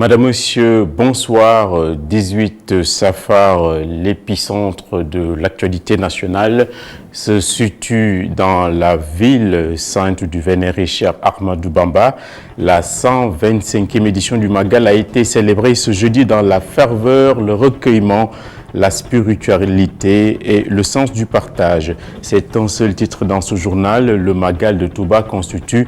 Madame, Monsieur, bonsoir. 18 Safar, l'épicentre de l'actualité nationale, se situe dans la ville sainte du vénéré Cheikh Ahmadou Bamba. La 125e édition du Magal a été célébrée ce jeudi dans la ferveur, le recueillement, la spiritualité et le sens du partage. C'est un seul titre dans ce journal. Le Magal de Touba constitue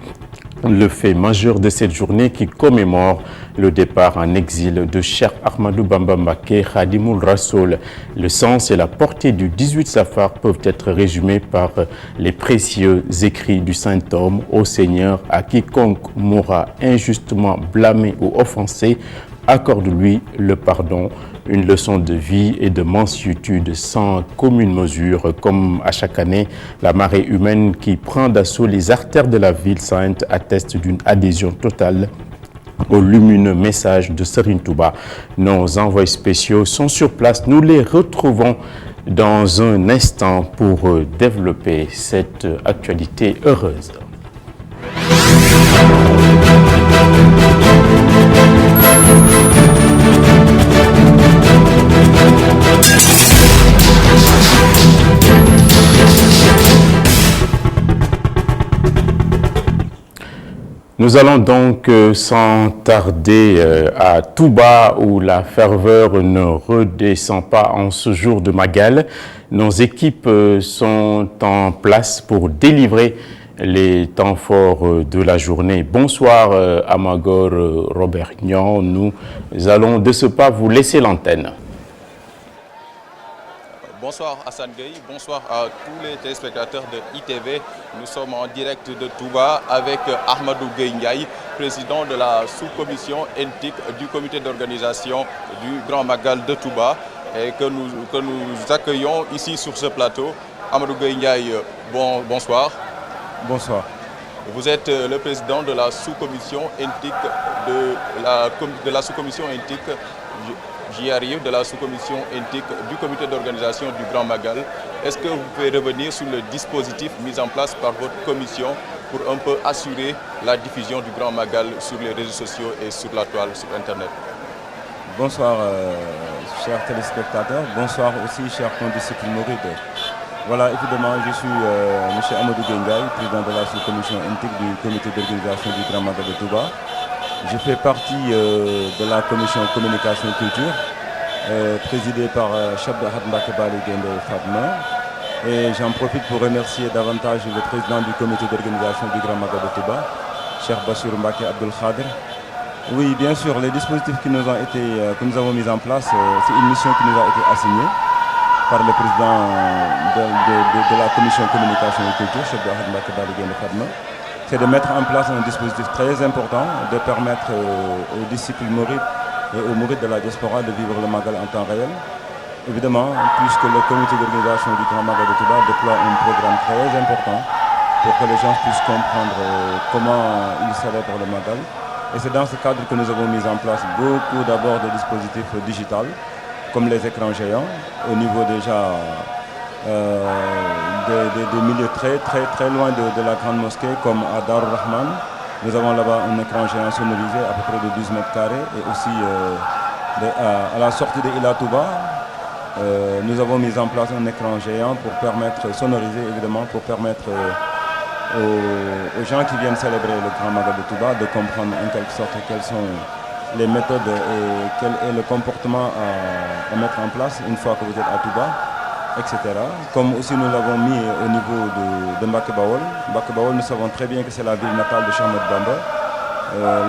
le fait majeur de cette journée qui commémore le départ en exil de Cheikh Ahmadou Bamba Mbacké Khadimoul Rassoul. Le sens et la portée du 18 Safar peuvent être résumés par les précieux écrits du Saint-Homme: Ô Seigneur, à quiconque mourra injustement blâmé ou offensé, accorde-lui le pardon. Une leçon de vie et de mansuétude sans commune mesure. Comme à chaque année, la marée humaine qui prend d'assaut les artères de la ville sainte atteste d'une adhésion totale au lumineux message de Serigne Touba. Nos envoyés spéciaux sont sur place. Nous les retrouvons dans un instant pour développer cette actualité heureuse. Nous allons donc sans tarder à Touba où la ferveur ne redescend pas en ce jour de Magal. Nos équipes sont en place pour délivrer les temps forts de la journée. Bonsoir Amagor Robert Nyon. Nous allons de ce pas vous laisser l'antenne. Bonsoir Hassan Gueye, bonsoir à tous les téléspectateurs de ITV. Nous sommes en direct de Touba avec Ahmadou Gueye Ndiaye, président de la sous-commission éthique du comité d'organisation du Grand Magal de Touba, et que nous accueillons ici sur ce plateau. Ahmadou Gueye Ndiaye, bonsoir. Bonsoir. Vous êtes le président de la sous-commission éthique de la sous-commission éthique. J'y arrive, de la sous-commission éthique du comité d'organisation du Grand Magal. Est-ce que vous pouvez revenir sur le dispositif mis en place par votre commission pour un peu assurer la diffusion du Grand Magal sur les réseaux sociaux et sur la toile, sur Internet? Bonsoir, chers téléspectateurs. Bonsoir aussi, chers condisciples mourides. Voilà, évidemment, je suis M. Ahmadou Gueye Ndiaye, président de la sous-commission éthique du comité d'organisation du Grand Magal de Touba. Je fais partie de la commission communication et culture, présidée par Cheikh Ahmadou Mbacké Bally Gaïndé Fatma. Et j'en profite pour remercier davantage le président du comité d'organisation du Grand Magal de Touba, Cheikh Bassirou Mbacké Abdoul Khadr. Oui, bien sûr, les dispositifs que nous avons mis en place, c'est une mission qui nous a été assignée par le président de la commission communication et culture, Cheikh Ahmadou Mbacké Bally Gaïndé Fatma. C'est de mettre en place un dispositif très important, de permettre aux disciples mourides et aux mourides de la diaspora de vivre le Magal en temps réel. Évidemment, puisque le comité d'organisation du Grand Magal de Touba déploie un programme très important pour que les gens puissent comprendre comment ils célèbrent le Magal. Et c'est dans ce cadre que nous avons mis en place beaucoup d'abord de dispositifs digitaux, comme les écrans géants, au niveau déjà des milieux très loin de la grande mosquée, comme à Darou Rahman. Nous avons là-bas un écran géant sonorisé à peu près de 12 mètres carrés, et aussi à la sortie de Ila Touba, nous avons mis en place un écran géant pour permettre, sonorisé évidemment, pour permettre aux gens qui viennent célébrer le Grand Magal de Touba de comprendre en quelque sorte quelles sont les méthodes et quel est le comportement à mettre en place une fois que vous êtes à Touba, etc. Comme aussi nous l'avons mis au niveau de Mbacké Bawol. Mbacké Bawol, nous savons très bien que c'est la ville natale de Cheikh Ahmadou Bamba,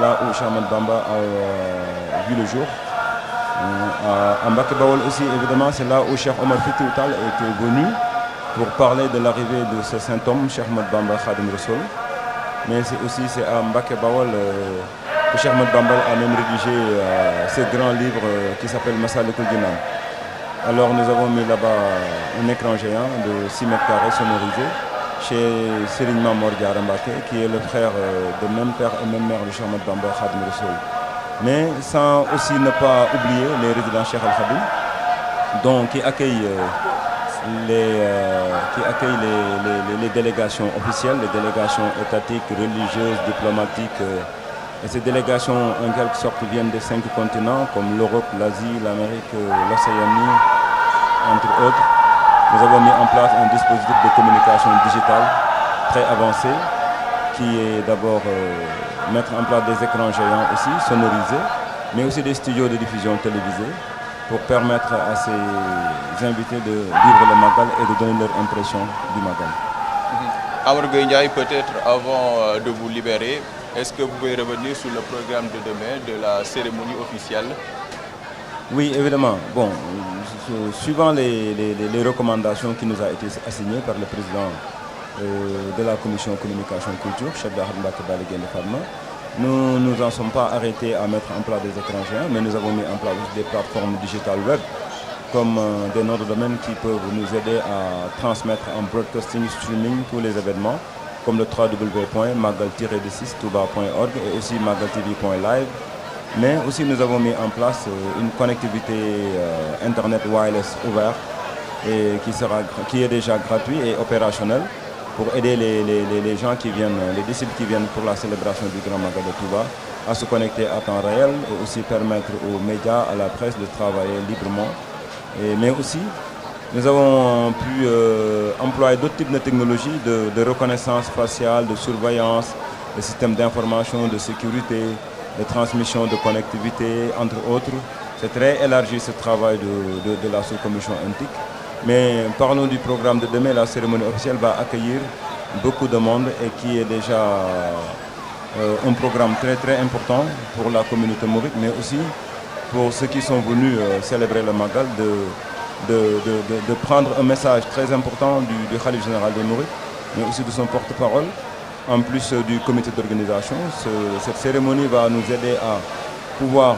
là où Cheikh Ahmadou Bamba a vu le jour. À Mbacké Bawol aussi, évidemment, c'est là où Cheikh Omar Foutiyou Tall était venu pour parler de l'arrivée de ce saint homme, Cheikh Ahmadou Bamba Khadimoul Rassoul. Mais c'est à Mbacké Bawol que Cheikh Ahmadou Bamba a même rédigé ce grand livre qui s'appelle Massalikul Jinan. Alors nous avons mis là-bas un écran géant de 6 mètres carrés sonorisé chez Serigne Mamor Diarra Mbacké, qui est le frère de même père et même mère de Cheikh Ahmadou Bamba Khadimoul Rassoul. Mais sans aussi ne pas oublier les résidents Cheikh Al Khadim, donc qui accueillent les délégations officielles, les délégations étatiques, religieuses, diplomatiques Et ces délégations, en quelque sorte, viennent des 5 continents, comme l'Europe, l'Asie, l'Amérique, l'Océanie, entre autres. Nous avons mis en place un dispositif de communication digitale très avancé, qui est d'abord mettre en place des écrans géants aussi, sonorisés, mais aussi des studios de diffusion télévisés, pour permettre à ces invités de vivre le Magal et de donner leur impression du Magal. Amadou Gueye Ndiaye, peut-être avant de vous libérer, est-ce que vous pouvez revenir sur le programme de demain de la cérémonie officielle? Oui, évidemment. Bon, suivant les recommandations qui nous ont été assignées par le président de la commission communication culture, chef d'Ahmed Mbake de Fatma, nous ne nous en sommes pas arrêtés à mettre en place des écrans géants, mais nous avons mis en place des plateformes digitales web comme des noms de domaine qui peuvent nous aider à transmettre en broadcasting, streaming tous les événements, comme le www.magal-6touba.org et aussi magaltv.live. Mais aussi nous avons mis en place une connectivité Internet wireless ouvert et qui est déjà gratuit et opérationnel pour aider les gens qui viennent, les disciples qui viennent pour la célébration du Grand Magal de Touba à se connecter à temps réel et aussi permettre aux médias, à la presse de travailler librement. Mais aussi, nous avons pu employer d'autres types de technologies de reconnaissance faciale, de surveillance, de systèmes d'information, de sécurité, de transmission, de connectivité, entre autres. C'est très élargi ce travail de la sous-commission NTIC. Mais parlons du programme de demain. La cérémonie officielle va accueillir beaucoup de monde et qui est déjà un programme très très important pour la communauté mouride, mais aussi pour ceux qui sont venus célébrer le Magal, de prendre un message très important du Khalif général des Mourides, mais aussi de son porte-parole, en plus du comité d'organisation. Cette cérémonie va nous aider à pouvoir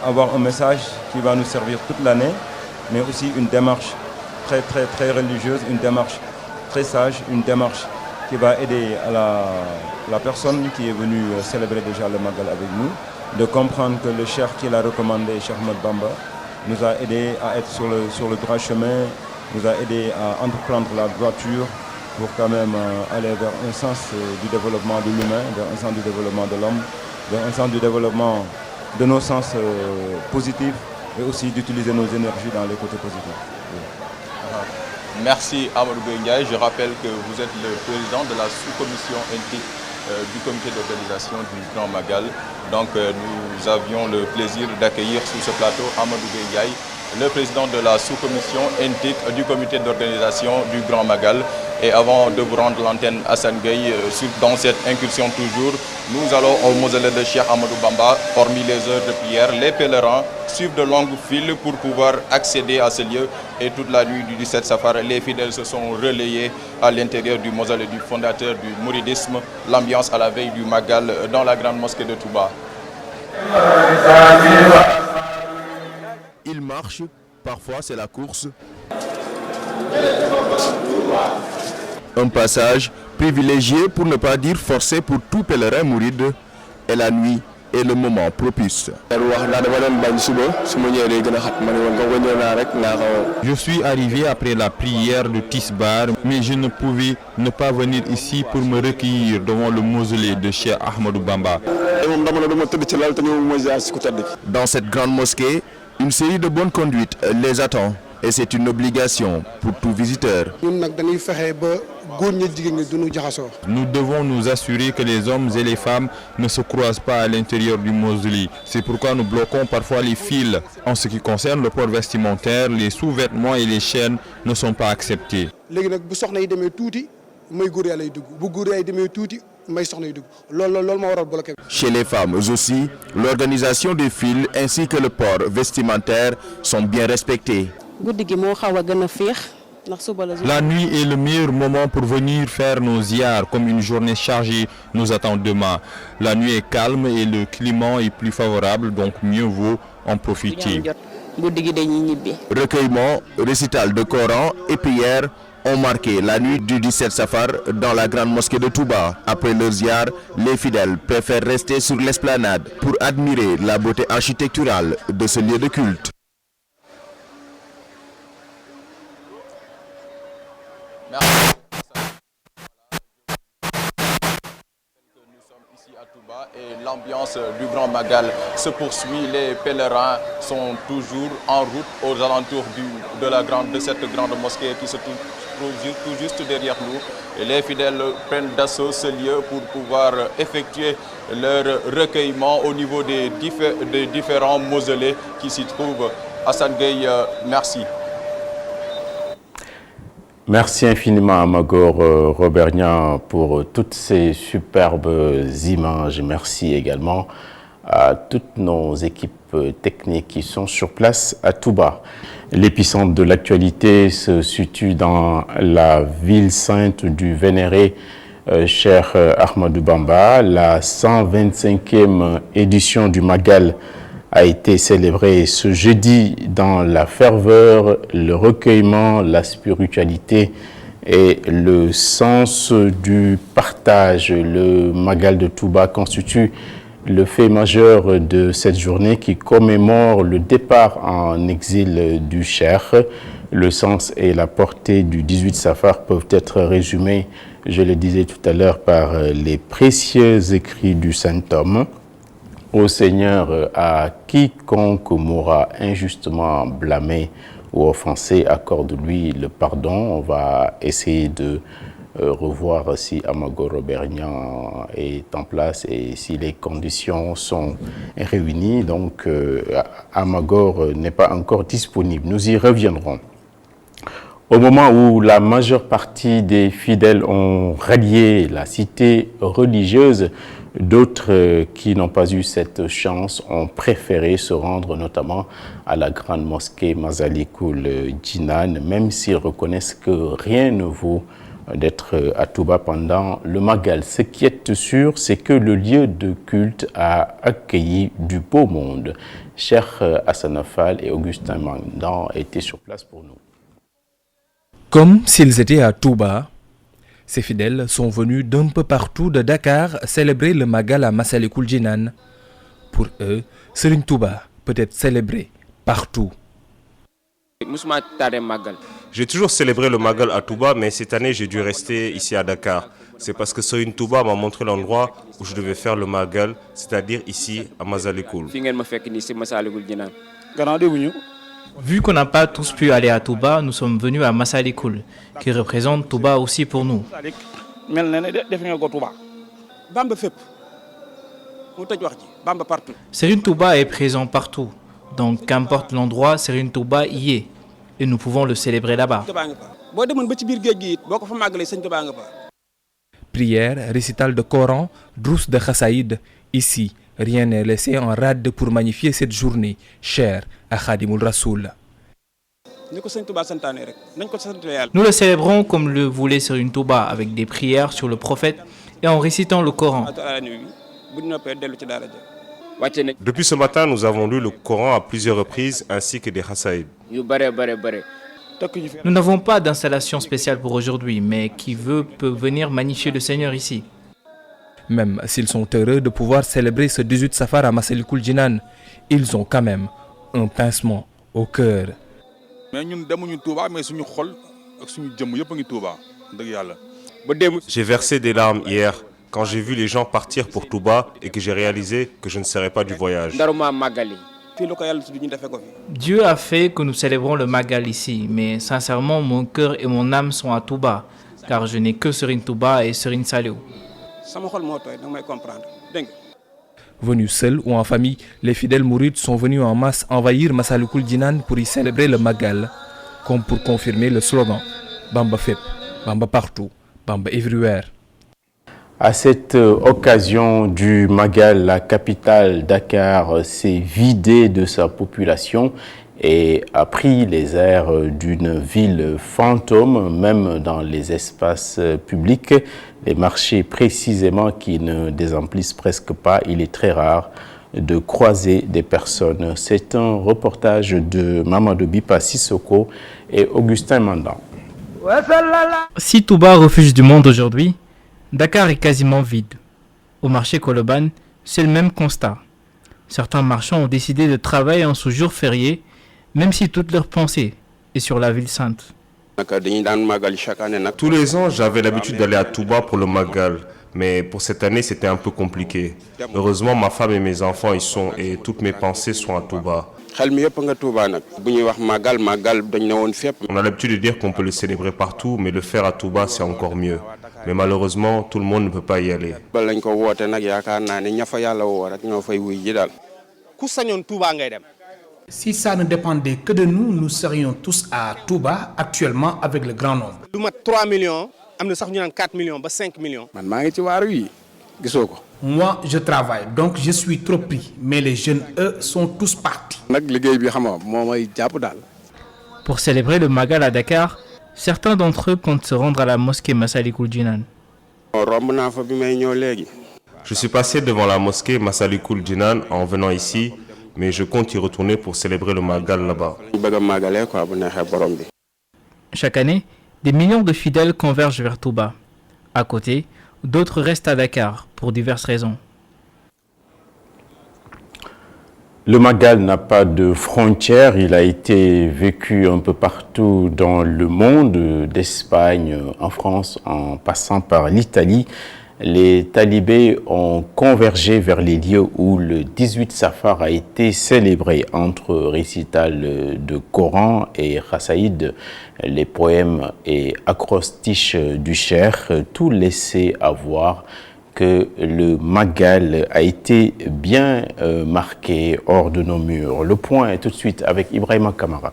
avoir un message qui va nous servir toute l'année, mais aussi une démarche très très très religieuse, une démarche très sage, une démarche qui va aider à la personne qui est venue célébrer déjà le Magal avec nous, de comprendre que le cheikh qui l'a recommandé, Cheikh Ahmed Bamba, nous a aidé à être sur le droit chemin, nous a aidé à entreprendre la droiture pour quand même aller vers un sens du développement de l'humain, vers un sens du développement de l'homme, vers un sens du développement de nos sens positifs et aussi d'utiliser nos énergies dans les côtés positifs. Merci Amadou Gueye Ndiaye. Je rappelle que vous êtes le président de la sous-commission NTIC du comité d'organisation du Grand Magal. Donc nous avions le plaisir d'accueillir sur ce plateau Amadou Gueye Ndiaye, le président de la sous-commission NTIC du comité d'organisation du Grand Magal. Et avant de vous rendre l'antenne Hassan Gueye, dans cette incursion toujours, nous allons au mausolée de Cheikh Ahmadou Bamba. Hormis les heures de prière, les pèlerins suivent de longues files pour pouvoir accéder à ce lieu. Et toute la nuit du 17 Safar, les fidèles se sont relayés à l'intérieur du mausolée du fondateur du mouridisme. L'ambiance à la veille du Magal dans la grande mosquée de Touba. Il marche, parfois c'est la course. Un passage privilégié, pour ne pas dire forcé, pour tout pèlerin mouride, et la nuit est le moment propice. Je suis arrivé après la prière de Tisbar, mais je ne pouvais ne pas venir ici pour me recueillir devant le mausolée de Cheikh Ahmadou Bamba. Dans cette grande mosquée, une série de bonnes conduites les attend. Et c'est une obligation pour tout visiteur. Nous devons nous assurer que les hommes et les femmes ne se croisent pas à l'intérieur du mausolée. C'est pourquoi nous bloquons parfois les fils. En ce qui concerne le port vestimentaire, les sous-vêtements et les chaînes ne sont pas acceptés. Chez les femmes aussi, l'organisation des fils ainsi que le port vestimentaire sont bien respectés. La nuit est le meilleur moment pour venir faire nos ziars, comme une journée chargée nous attend demain. La nuit est calme et le climat est plus favorable, donc mieux vaut en profiter. Recueillement, récital de Coran et prières ont marqué la nuit du 17 Safar dans la grande mosquée de Touba. Après leur ziar, les fidèles préfèrent rester sur l'esplanade pour admirer la beauté architecturale de ce lieu de culte. Nous sommes ici à Touba et l'ambiance du Grand Magal se poursuit. Les pèlerins sont toujours en route aux alentours de cette grande mosquée qui se trouve tout juste derrière nous. Et les fidèles prennent d'assaut ce lieu pour pouvoir effectuer leur recueillement au niveau des différents mausolées qui s'y trouvent. Hassan Gueye, merci. Merci infiniment à Magor Robernian pour toutes ces superbes images. Merci également à toutes nos équipes techniques qui sont sur place à Touba. L'épicentre de l'actualité se situe dans la ville sainte du vénéré Cheikh Ahmadou Bamba. La 125e édition du Magal a été célébrée ce jeudi dans la ferveur, le recueillement, la spiritualité et le sens du partage. Le Magal de Touba constitue le fait majeur de cette journée qui commémore le départ en exil du Cheikh. Le sens et la portée du 18 Safar peuvent être résumés, je le disais tout à l'heure, par les précieux écrits du Saint-Homme. Ô Seigneur, à quiconque mourra injustement blâmé ou offensé, accorde-lui le pardon. On va essayer de revoir si Amagor Robernian est en place et si les conditions sont réunies. Donc, Amagor n'est pas encore disponible. Nous y reviendrons. Au moment où la majeure partie des fidèles ont rallié la cité religieuse, d'autres qui n'ont pas eu cette chance ont préféré se rendre notamment à la grande mosquée Masalikul Jinan, même s'ils reconnaissent que rien ne vaut d'être à Touba pendant le Magal. Ce qui est sûr, c'est que le lieu de culte a accueilli du beau monde. Cheikh Hassan Fall et Augustin Mandan étaient sur place pour nous. Comme s'ils étaient à Touba, ces fidèles sont venus d'un peu partout de Dakar célébrer le Magal à Masalikul Jinan. Pour eux, Serigne Touba peut être célébré partout. J'ai toujours célébré le Magal à Touba, mais cette année j'ai dû rester ici à Dakar. C'est parce que Serigne Touba m'a montré l'endroit où je devais faire le Magal, c'est-à-dire ici à Masalikul. Vu qu'on n'a pas tous pu aller à Touba, nous sommes venus à Masalikul, qui représente Touba aussi pour nous. Serigne Touba est présent partout, donc qu'importe l'endroit, Serigne Touba y est, et nous pouvons le célébrer là-bas. Prière, récital de Coran, drous de Khassaïd, ici, rien n'est laissé en rade pour magnifier cette journée chère à Khadimoul Rassoul. Nous le célébrons comme le voulait Serigne Touba, avec des prières sur le prophète et en récitant le Coran. Depuis ce matin, nous avons lu le Coran à plusieurs reprises ainsi que des Khassaïd. Nous n'avons pas d'installation spéciale pour aujourd'hui, mais qui veut peut venir magnifier le Seigneur ici. Même s'ils sont heureux de pouvoir célébrer ce 18 Safar à Masalikul Jinan, ils ont quand même un pincement au cœur. J'ai versé des larmes hier quand j'ai vu les gens partir pour Touba et que j'ai réalisé que je ne serais pas du voyage. Dieu a fait que nous célébrons le Magal ici, mais sincèrement, mon cœur et mon âme sont à Touba, car je n'ai que Serigne Touba et Serigne Saliou. Venus seuls ou en famille, les fidèles mourides sont venus en masse envahir Masalikul Jinan pour y célébrer le Magal, comme pour confirmer le slogan Bamba Fep, Bamba partout, Bamba everywhere. À cette occasion du Magal, la capitale Dakar s'est vidée de sa population et a pris les airs d'une ville fantôme, même dans les espaces publics, les marchés précisément qui ne désemplissent presque pas. Il est très rare de croiser des personnes. C'est un reportage de Mamadou Bipa Sissoko et Augustin Mandan. Si Touba refuge du monde aujourd'hui, Dakar est quasiment vide. Au marché Koloban, c'est le même constat. Certains marchands ont décidé de travailler en ce jour férié, même si toute leur pensée est sur la ville sainte. Tous les ans, j'avais l'habitude d'aller à Touba pour le Magal. Mais pour cette année, c'était un peu compliqué. Heureusement, ma femme et mes enfants y sont et toutes mes pensées sont à Touba. On a l'habitude de dire qu'on peut le célébrer partout, mais le faire à Touba, c'est encore mieux. Mais malheureusement, tout le monde ne peut pas y aller. Si ça ne dépendait que de nous, nous serions tous à Touba actuellement avec le grand nombre. 3 millions, 4 millions, 5 millions. Moi, je travaille, donc je suis trop pris. Mais les jeunes, eux, sont tous partis. Pour célébrer le Magal à Dakar, certains d'entre eux comptent se rendre à la mosquée Massalikul Jinan. Je suis passé devant la mosquée Massalikul Jinan en venant ici, mais je compte y retourner pour célébrer le Magal là-bas. Chaque année, des millions de fidèles convergent vers Touba. À côté, d'autres restent à Dakar pour diverses raisons. Le Magal n'a pas de frontières, il a été vécu un peu partout dans le monde, d'Espagne, en France, en passant par l'Italie. Les talibés ont convergé vers les lieux où le 18 Safar a été célébré entre récital de Coran et Rasaïd, les poèmes et acrostiches du Cheikh, tout laissé à voir que le Magal a été bien marqué hors de nos murs. Le point est tout de suite avec Ibrahima Kamara.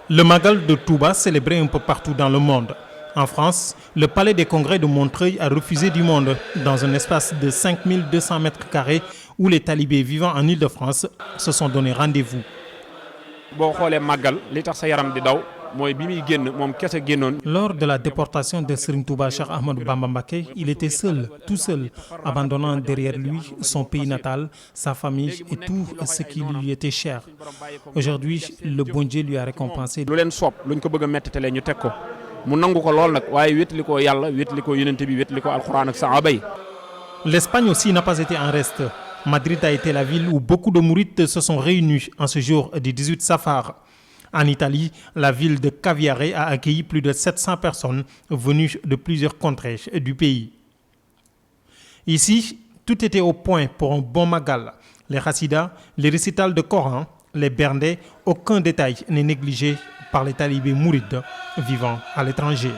Le Magal de Touba célébré un peu partout dans le monde. En France, le palais des congrès de Montreuil a refusé du monde dans un espace de 5200 mètres carrés où les talibés vivant en Île-de-France se sont donné rendez-vous. Lors de la déportation de Serigne Touba Cheikh Ahmadou Bamba Mbacké, il était seul, tout seul, abandonnant derrière lui son pays natal, sa famille et tout ce qui lui était cher. Aujourd'hui, le bon Dieu lui a récompensé. L'Espagne aussi n'a pas été en reste. Madrid a été la ville où beaucoup de mourites se sont réunis en ce jour du 18 Safar. En Italie, la ville de Caviare a accueilli plus de 700 personnes venues de plusieurs contrées du pays. Ici, tout était au point pour un bon Magal. Les Hassidas, les récitals de Coran, les bernde, aucun détail n'est négligé par les talibés mourides vivant à l'étranger.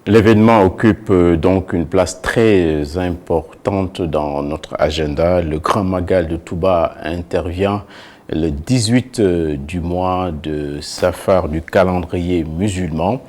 L'événement occupe donc une place très importante dans notre agenda. Le Grand Magal de Touba intervient le 18 du mois de Safar du calendrier musulman.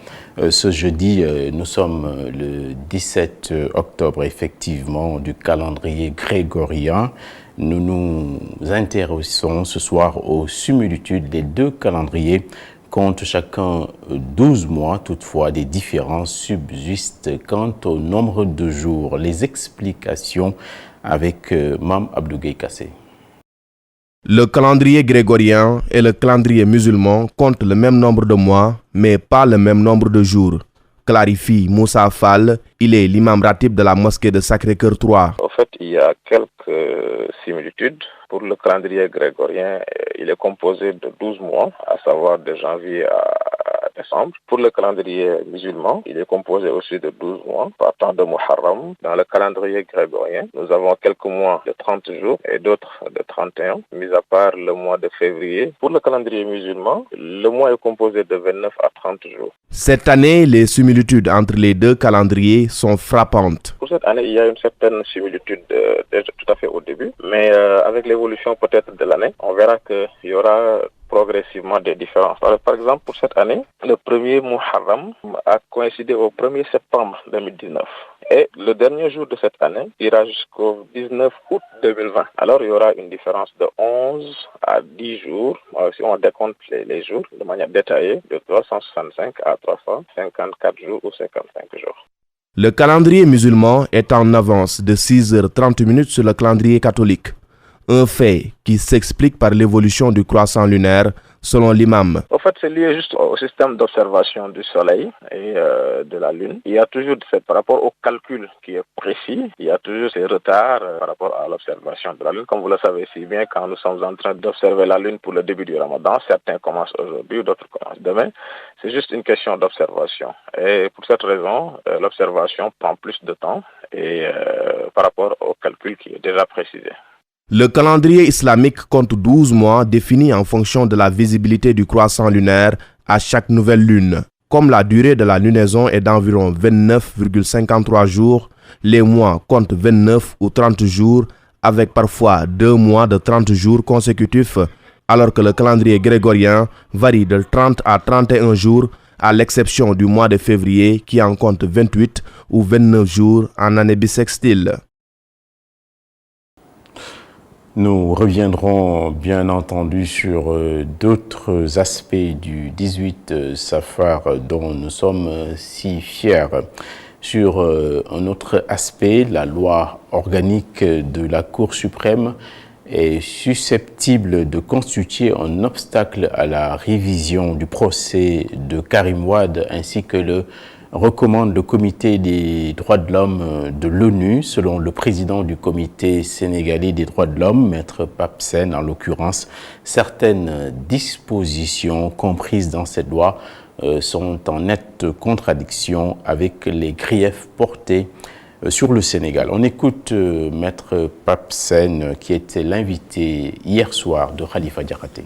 Ce jeudi, nous sommes le 17 octobre, effectivement, du calendrier grégorien. Nous nous intéressons ce soir aux similitudes des deux calendriers. Compte chacun 12 mois, toutefois des différences subsistent quant au nombre de jours. Les explications avec Mam Abdou Gueye Kassé. Le calendrier grégorien et le calendrier musulman comptent le même nombre de mois, mais pas le même nombre de jours. Clarifie Moussa Fall, il est l'imam ratib de la mosquée de Sacré-Cœur 3. En fait, il y a quelques similitudes. Pour le calendrier grégorien, il est composé de 12 mois, à savoir de janvier à décembre. Pour le calendrier musulman, il est composé aussi de 12 mois, partant de Muharram. Dans le calendrier grégorien, nous avons quelques mois de 30 jours et d'autres de 31, mis à part le mois de février. Pour le calendrier musulman, le mois est composé de 29 à 30 jours. Cette année, les similitudes entre les deux calendriers sont frappantes. Pour cette année, il y a une certaine similitude déjà tout à fait au début, mais avec l'évolution peut-être de l'année, on verra qu'il y aura progressivement des différences. Alors, par exemple, pour cette année, le premier Muharram a coïncidé au 1er septembre 2019. Et le dernier jour de cette année ira jusqu'au 19 août 2020. Alors, il y aura une différence de 11 à 10 jours. Si on décompte les jours de manière détaillée, de 365 à 354 jours ou 55 jours. Le calendrier musulman est en avance de 6h30 sur le calendrier catholique. Un fait qui s'explique par l'évolution du croissant lunaire selon l'imam. En fait, c'est lié juste au système d'observation du soleil et de la lune. Il y a toujours, par rapport au calcul qui est précis, il y a toujours ces retards par rapport à l'observation de la lune. Comme vous le savez si bien, quand nous sommes en train d'observer la lune pour le début du Ramadan, certains commencent aujourd'hui, d'autres commencent demain. C'est juste une question d'observation. Et pour cette raison, l'observation prend plus de temps et par rapport au calcul qui est déjà précisé. Le calendrier islamique compte 12 mois définis en fonction de la visibilité du croissant lunaire à chaque nouvelle lune. Comme la durée de la lunaison est d'environ 29,53 jours, les mois comptent 29 ou 30 jours, avec parfois 2 mois de 30 jours consécutifs, alors que le calendrier grégorien varie de 30 à 31 jours, à l'exception du mois de février qui en compte 28 ou 29 jours en année bissextile. Nous reviendrons bien entendu sur d'autres aspects du 18 Safar dont nous sommes si fiers. Sur un autre aspect, la loi organique de la Cour suprême est susceptible de constituer un obstacle à la révision du procès de Karim Wade ainsi que le recommande le comité des droits de l'homme de l'ONU, selon le président du comité sénégalais des droits de l'homme, Maître Pape Sène en l'occurrence. Certaines dispositions comprises dans cette loi sont en nette contradiction avec les griefs portés sur le Sénégal. On écoute Maître Pape Sène qui était l'invité hier soir de Khalifa Diakhaté.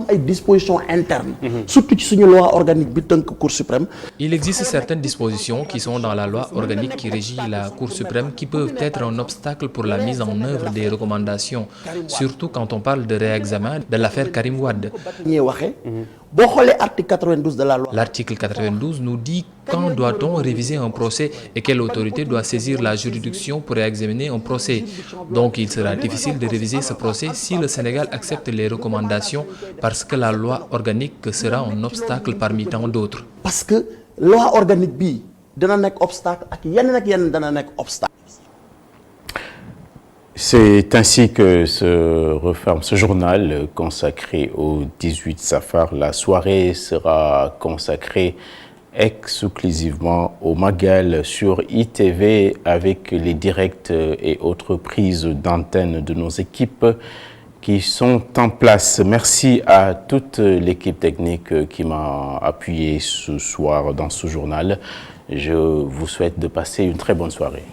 Ay dispositions internes, surtout ci suñu loi organique bi tënk Cour suprême. Il existe certaines dispositions qui sont dans la loi organique qui régit la Cour suprême qui peuvent être un obstacle pour la mise en œuvre des recommandations, surtout quand on parle de réexamen de l'affaire Karim Wade. L'article 92 nous dit quand doit-on réviser un procès et quelle autorité doit saisir la juridiction pour examiner un procès. Donc il sera difficile de réviser ce procès si le Sénégal accepte les recommandations parce que la loi organique sera un obstacle parmi tant d'autres. Parce que loi organique bi dana nek obstacle ak yenn dana nek obstacle. C'est ainsi que se referme ce journal consacré au 18 Safar. La soirée sera consacrée exclusivement au Magal sur ITV avec les directs et autres prises d'antenne de nos équipes qui sont en place. Merci à toute l'équipe technique qui m'a appuyé ce soir dans ce journal. Je vous souhaite de passer une très bonne soirée.